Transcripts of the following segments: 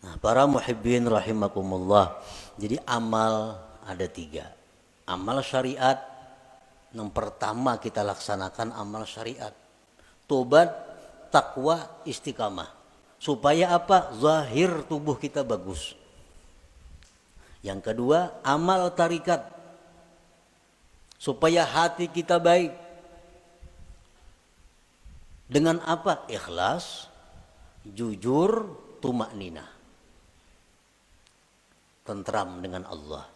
Nah, para muhibbin rahimakumullah. Jadi amal ada 3. Amal syariat, yang pertama kita laksanakan amal syariat. Tobat, takwa, istiqamah. Supaya apa? Zahir tubuh kita bagus. Yang kedua, amal tarikat. Supaya hati kita baik. Dengan apa? Ikhlas, jujur, tumak ninah. Tentram dengan Allah.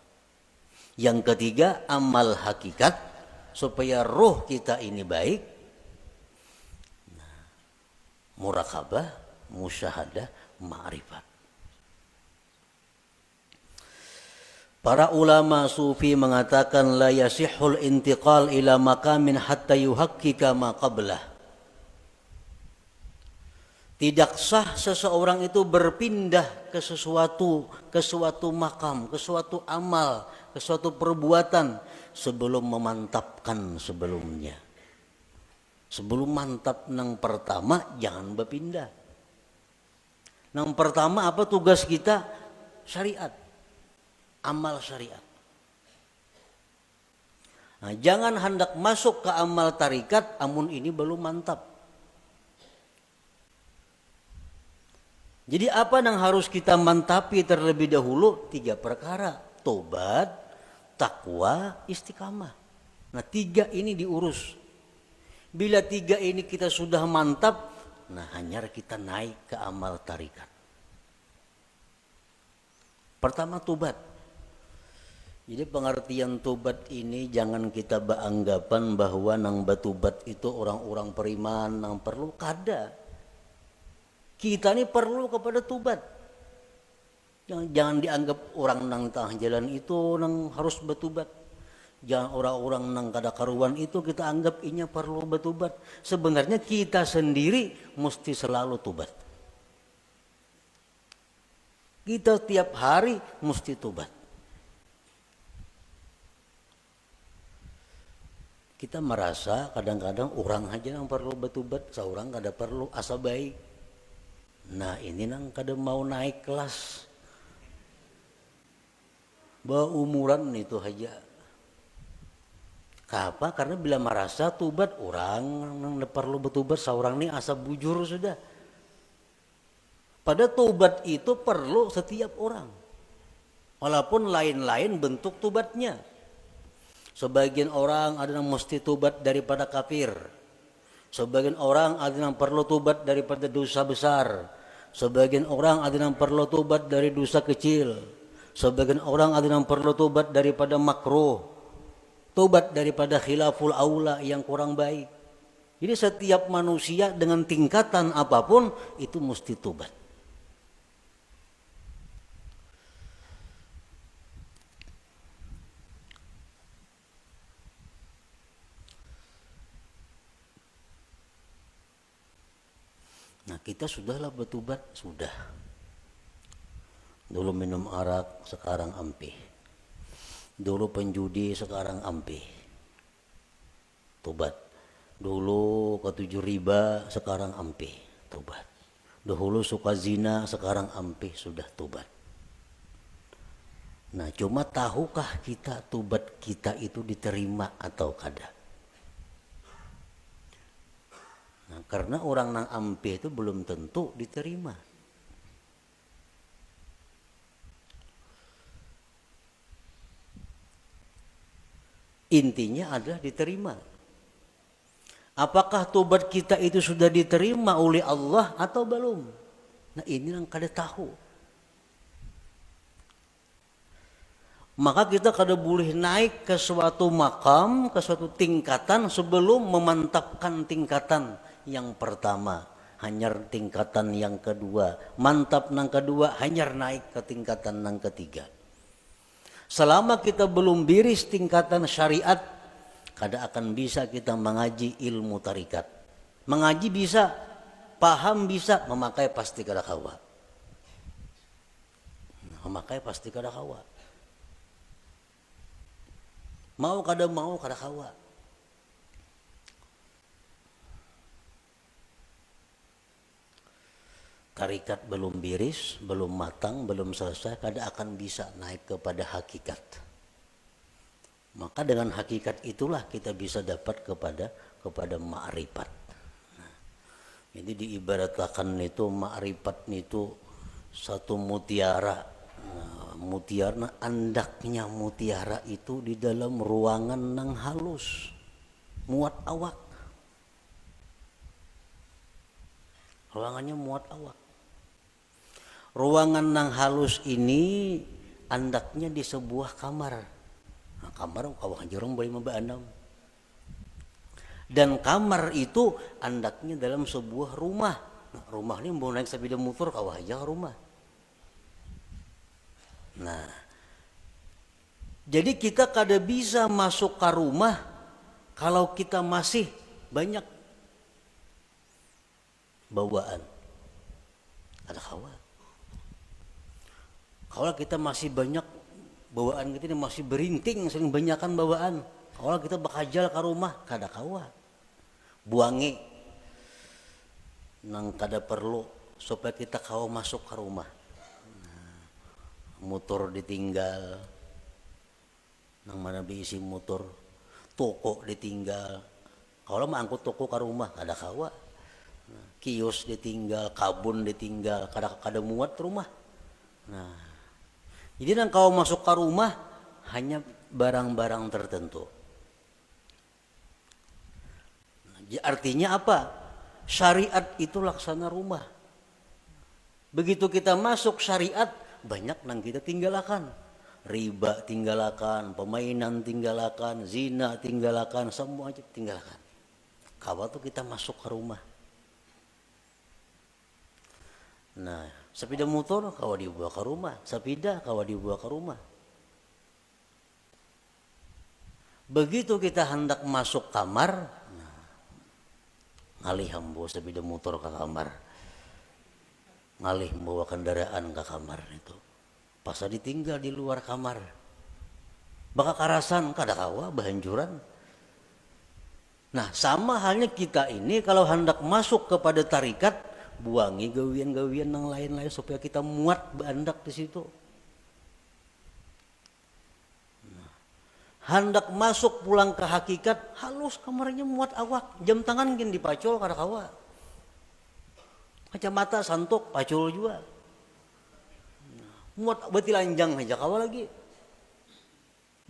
Yang ketiga, amal hakikat. Supaya roh kita ini baik. Murakabah, musyahadah, ma'rifat. Para ulama sufi mengatakan la yasihul intiqal ila makamin hatta yuhaqqika ma qablah. Tidak sah seseorang itu berpindah ke suatu makam, ke suatu amal, ke suatu perbuatan sebelum memantapkan sebelumnya. Sebelum mantap nang pertama jangan berpindah. Nang pertama apa tugas kita? Syariat. Amal syariat. Nah, jangan hendak masuk ke amal tarikat amun ini belum mantap. Jadi apa yang harus kita mantapi terlebih dahulu? 3 perkara. Tobat, takwa, istiqamah. Nah 3 ini diurus. Bila 3 ini kita sudah mantap, nah hanya kita naik ke amal tarikat. Pertama tobat. Jadi pengertian tobat ini jangan kita beranggapan bahwa nang batubat itu orang-orang periman nang perlu kada. Kita ini perlu kepada tobat. Jangan dianggap orang nang tengah jalan itu nang harus batubat. Jangan orang-orang nang kada karuan itu kita anggap inya perlu batubat. Sebenarnya kita sendiri mesti selalu tobat. Kita tiap hari mesti tobat. Kita merasa kadang-kadang orang aja yang perlu batubat, seorang kada perlu asa baik. Nah ini nang kada mau naik kelas. Umuran itu aja. Kenapa? Karena bila merasa tubat orang nang perlu betubat seorang ini asa bujur sudah. Pada tubat itu perlu setiap orang. Walaupun lain-lain bentuk tubatnya. Sebagian orang ada yang mesti tobat daripada kafir. Sebagian orang ada yang perlu tobat daripada dosa besar. Sebagian orang ada yang perlu tobat dari dosa kecil. Sebagian orang ada yang perlu tobat daripada makruh. Tobat daripada khilaful aula yang kurang baik. Jadi setiap manusia dengan tingkatan apapun itu mesti tobat. Nah kita sudahlah bertobat, sudah. Dulu minum arak, sekarang ampih. Dulu penjudi, sekarang ampih. Tobat. Dulu ketujuh riba, sekarang ampih. Tobat. Dahulu suka zina, sekarang ampih, sudah tobat. Nah cuma tahukah kita tobat kita itu diterima atau kada? Nah, karena orang nang ampih itu belum tentu diterima. Intinya adalah diterima. Apakah tobat kita itu sudah diterima oleh Allah atau belum? Nah ini yang kada tahu. Maka kita kada boleh naik ke suatu makam, ke suatu tingkatan sebelum memantapkan tingkatan yang pertama, hanyar tingkatan yang kedua, mantap nang kedua, hanyar naik ke tingkatan nang ketiga. Selama kita belum biris tingkatan syariat, kada akan bisa kita mengaji ilmu tarikat. Mengaji bisa, paham bisa, memakai pasti kada kawa. Memakai pasti kada kawa. Mau kada kawa. tarikat belum biris, belum matang, belum selesai, kada akan bisa naik kepada hakikat. Maka dengan hakikat itulah kita bisa dapat kepada ma'rifat. Nah, jadi diibaratkan itu ma'rifat itu satu mutiara. Nah, mutiara, andaknya mutiara itu di dalam ruangan nang halus, muat awak. Ruangannya muat awak. Ruangan nang halus ini andaknya di sebuah kamar. Nah, kamar kawah jorong boleh membaandam. Dan kamar itu andaknya dalam sebuah rumah. Nah, rumah ini mau naik sepeda motor kawah aja rumah. Nah, jadi kita kada bisa masuk ke rumah kalau kita masih banyak bawaan. Ada kawat. Kalau kita masih banyak bawaan kita ini masih berinting, sering banyakan bawaan. Kalau kita bakajal ke rumah, kada kawa. Buangi nang kada perlu supaya kita kawa masuk ke rumah. Nah, motor ditinggal, nang mana diisi motor, toko ditinggal. Kalau mau angkut toko ke rumah, kada kawa. Nah, kios ditinggal, kabun ditinggal, kada muat rumah. Nah, jadi nang kau masuk ke rumah hanya barang-barang tertentu. Artinya apa? Syariat itu laksana rumah. Begitu kita masuk syariat, banyak nang kita tinggalkan. Riba tinggalkan, permainan tinggalkan, zina tinggalkan, semua aja tinggalkan. Kalau tuh kita masuk ke rumah. Nah, sepeda motor kawa dibawa ke rumah, sepeda kawa dibawa ke rumah. Begitu kita hendak masuk kamar, nah, ngalih membawa sepeda motor ke kamar, ngalih membawa kendaraan ke kamar itu. Pas ditinggal di luar kamar, baka karasan kada kawa bahanjuran. Nah, sama halnya kita ini kalau hendak masuk kepada tarikat, buangi gawian-gawian yang lain-lain supaya kita muat bandak di situ. Nah, hendak masuk pulang ke hakikat, halus kamarnya muat awak, jam tangan gin dipacul kada kawa. Kacamata santok pacul juga. Nah, muat beti lanjang aja kawa lagi.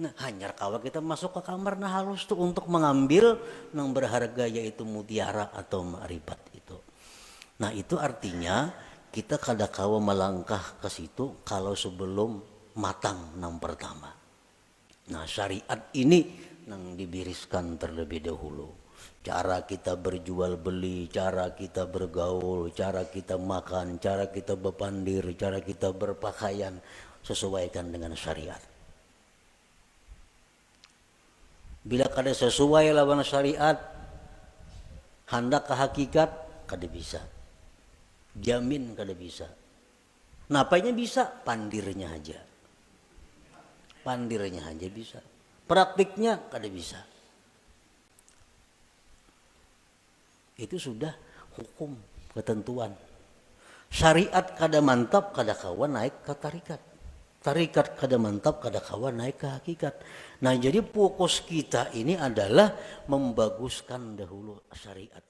Nah, hanyar kawa kita masuk ke kamar nah halus tuh untuk mengambil yang berharga yaitu mutiara atau ma'rifat itu. Nah, itu artinya kita kada kawa melangkah ke situ kalau sebelum matang nang pertama. Nah, syariat ini nang dibiriskan terlebih dahulu. Cara kita berjual beli, cara kita bergaul, cara kita makan, cara kita berpandir, cara kita berpakaian sesuaikan dengan syariat. Bila kada sesuai lawan syariat, hendak ke hakikat kada bisa. Jamin kada bisa. Napanya bisa? Pandirnya aja. Pandirnya aja bisa. Praktiknya kada bisa. Itu sudah hukum, ketentuan. Syariat kada mantap, kada kawan naik ke tarikat. Tarikat kada mantap, kada kawan naik ke hakikat. Nah, jadi fokus kita ini adalah membaguskan dahulu syariat.